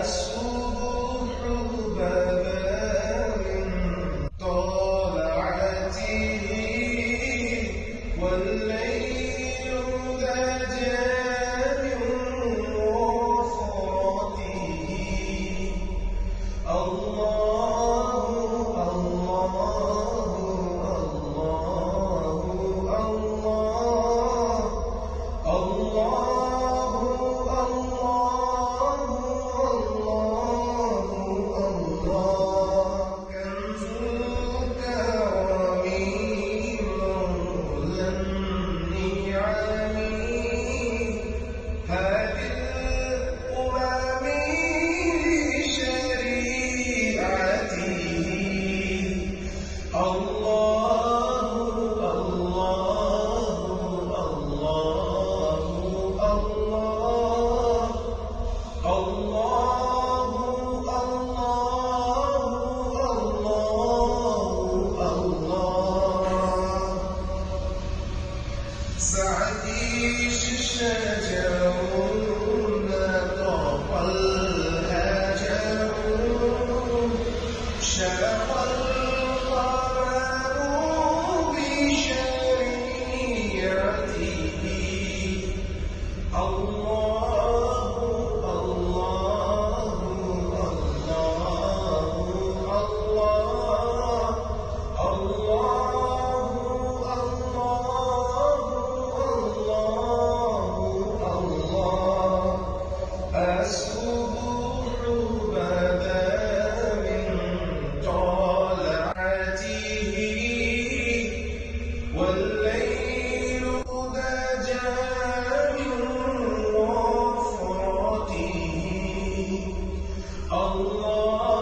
الصبح بدا من طلعته والليل دجى من وفرته. الله الله الله الله سعدي الشجر نطق الهجر شرق القمر بشريعته. الله الله الله الله. الصبح بدا من طلعته والليل دجى من وفرته. الله